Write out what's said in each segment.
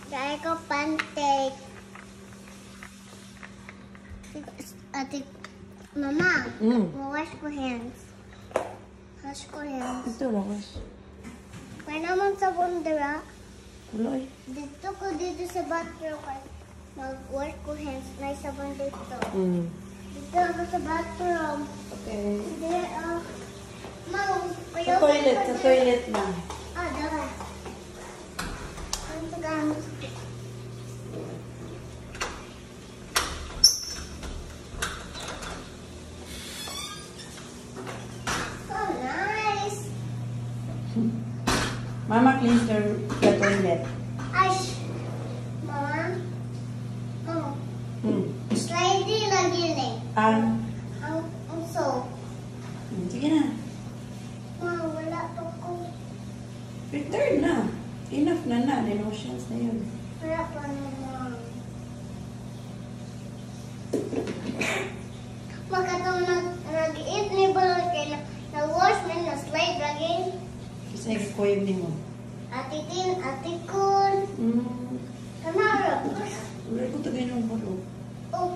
Kaya ko pancake. Ate, Mama, wash ko hands. Wash ko hands. Ito lang, wash. May naman sabon dira. Wala eh. Dito sa bathroom kay mag-wash ko hands. May sabon dito. Dito ako sa bathroom. Okay. Hindi, Mama, Sa toilet lang. dara. Ano sa gamit? Mama cleans the toilet. Ash, Mama. Slidey lagi ni. Ang soap. Sige na. Mama, wala pa ko. Return na. Enough na. The notions na yun. Wala pa naman. Makatong nag-eat ni Balon kay na-wash man, na-slide lagi. Kasi ikukoyib ni mo. Ate Tin, Ate Kun. Kanara. Wala ko tagay ng balo.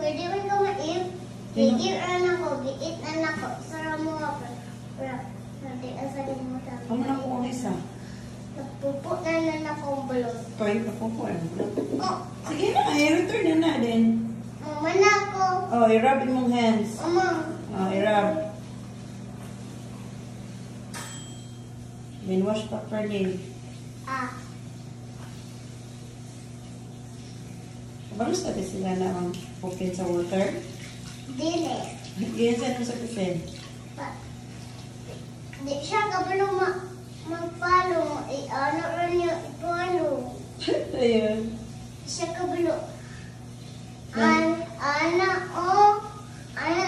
Pwede man ka ma-eat. Gigiran ako, gi-eat na ako. Sarap mo nga pa. Hindi, asalin mo tayo. Kamu na ko ang isa. Nagpupo na akong balon. Toy ka po po. Sige na, i-return na din. Mama na ako. I-rub mong hands. Mama. I-rub. Then wash properly. Bagus tadi sila na ang open sa water. Dili. Ganyan sa sa kusin. Di siya kabalo magpalo. Ano rin niya ipalo. Ayun. Siya kabalo. Ana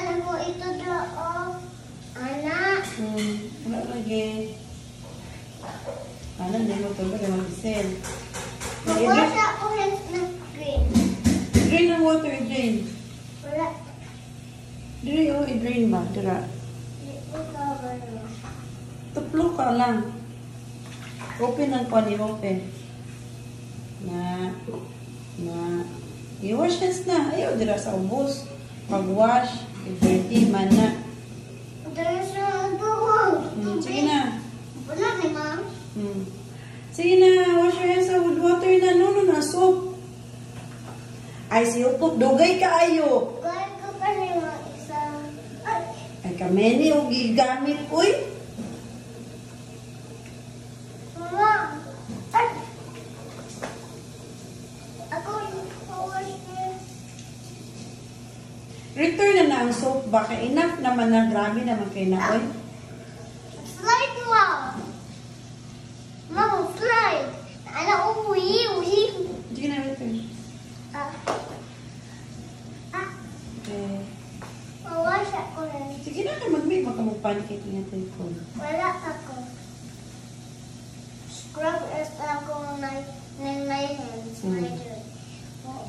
na ko ito dra Ana. Wala lagi. Ana, hindi mo ito ba naman isin. Mag-wash ako hands ng green. Drain ang water, drain. Wala. Diri i-drain ba? Dira. Di ko kabalo. Tuplo ka lang. Open ang pani, open. I-wash hands na. Ayaw, dira sa ubos. Pag-wash, i-dirty man na. Dara sa buhok. Sige na. Wala ni Ma'am. Sige na, wash your hands with water na. No, na soap. Ay, siupok. Dugay ka ayo. Kaya ko pa rin mga isang... Ay, kameni o gigamit. Uy. Mama! Ako yung wash hands. Return na ang soap. Baka enough naman na. Grabe naman kayo na. Uy. Slide mo! Mama, slide! Ano, uwi. Sige na, return. Okay. Mawash ako rin. Sige na ka mag-make. Baka mag-pancake niya tayo ko. Wala ako. Scrub is ako ng my hands.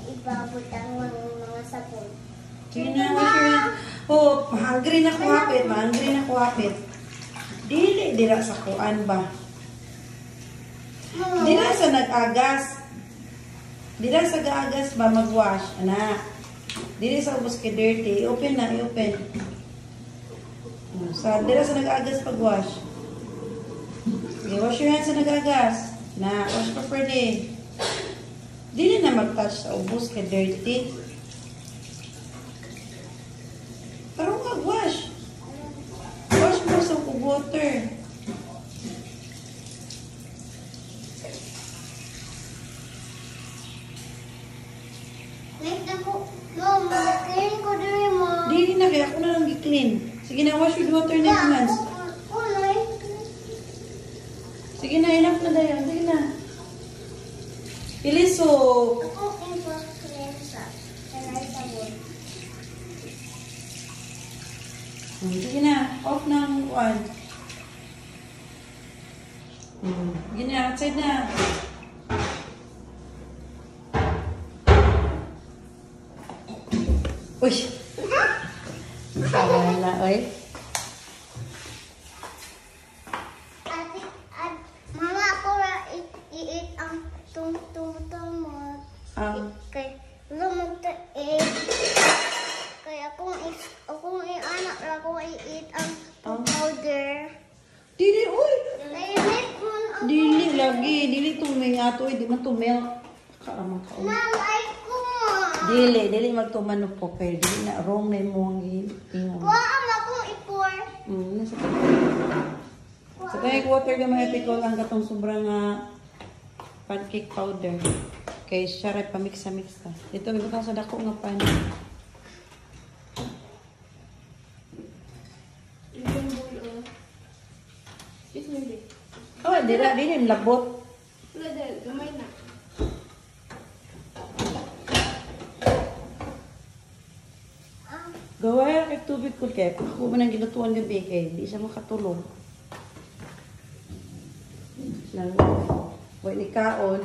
Ibabot ang mga sabon. Sige na, wash your hands. Oh, hungry na ko hapit. Hungry na ko hapit. Dili, dira sa kuan ba? Dira sa nag-agas. Dira sa gaagas ba mag-wash? Anak. Dili sa ubos ka dirty. Open na, i-open. Dira sa nag-agas pag-wash. Sige, wash your hands sa nag-agas. Na, wash properly. Dili na mag-touch sa ubos ka dirty. Pero mag-wash. Wash mo sa water. Wait ako. No, mag-clean ko din mo. Dili na, kaya ako na lang i-clean. Sige na, wash with water na yung hands. Sige na, enough na dayon. Sige na. Iliso. Ako yung pag-clean sa sabon. Sige na, off na ang one. Sige na, outside na. Uy! Wala, oy. Mama, ako i-eat ang tum-tum-tum mo. lagi. Dili to may ato. Di man to milk. Karamang ka. Nanay ko. Dili magtumano po. Pero dili na wrong na mo ang ingon. Kuha ang akong ipor. Nasa to. Sa tayong water ka mga epicol ang katong sobrang pancake powder. Kay siya rin pamiksa-mix ta. Ito, may butang sa dako nga pan. Oh, dili labot. Gamay na. Gawaya kay tubig ko kay ako man ang gilutuan gabi kay di siya makatulog. Nang wala ni kaon.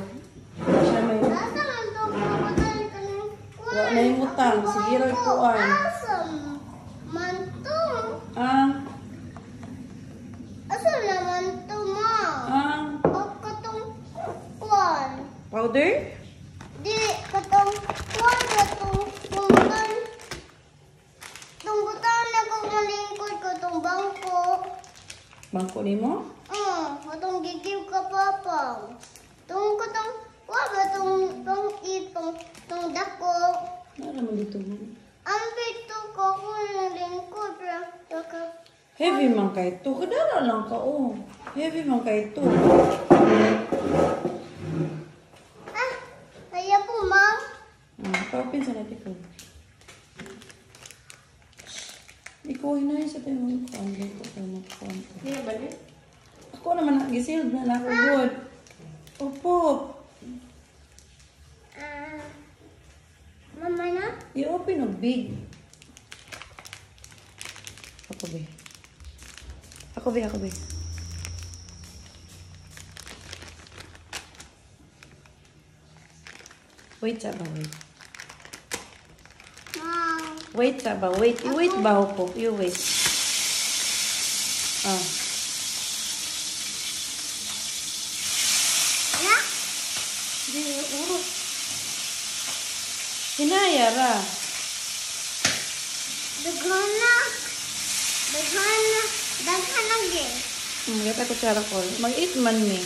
Siya may Asa man to? Pupuntahan ka ng kuwan. Wa na yung utang. Sige rin kuwan. Asa man to? Asa naman to, ma? O katong kuwan. Powder? Di, katong kuwan na tong bungtan. Tunggutan na kong malingkod katong bangko. Bangko nimo? Katong gigiw ka papang. Katong, kuwan ba tong itong, tong dako. Ano naman dito mo? Ang bito ko kung nalingkod. Pero, Heavy man kay to. Kadara lang ka oh. Heavy man kay to. kaya po, ma'am. Paupin sa natin ko. Ikaw hinahin sa tayo mo ko. Ang ko tayo mo ko. Hindi na balik? Ako naman nag-gisiled na ako good. Opo. Mama na? I-open o big. Ako be. Ako be. Wait saba, wait. Mom. Wait saba, wait. I-wait ba ako? You wait. Ala? Hindi, urot. Hinaya ra. Daghan na. Daghan na gin. Gata ko tsara ko. Mag-eat man me.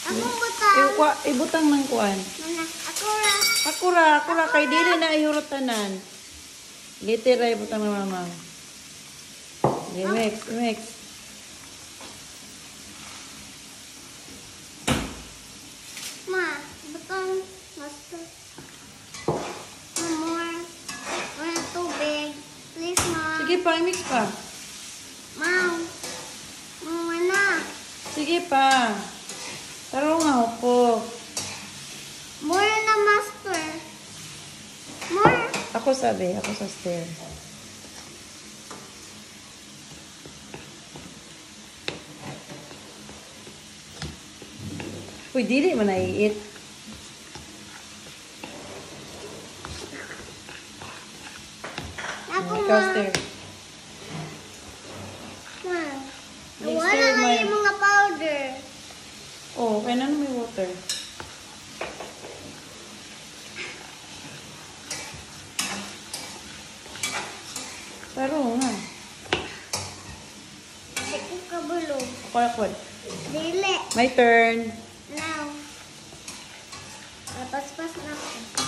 Akong butang. Ibutang ng kuan. Mana, ako ra. Ako ra. Kay dili na ihurot tanan. Literal ibutang ng mama. Mix. Ma, butang. Master. More. Wala tubig. Please, ma. Sige pa, mix pa. Mom. Mama na. Sige pa. Taro nga po. More na, master. More. Ako sabi, ako sa stair. Uy, dili man naiit. Ako, Ikaw, ma. stair. Ma. Next Wala year, na ma. yung mga powder. Oh, kaya na may water. Taro nga. Di ko kabulog. Ako. Dili. My turn. Now. Paspas na ako.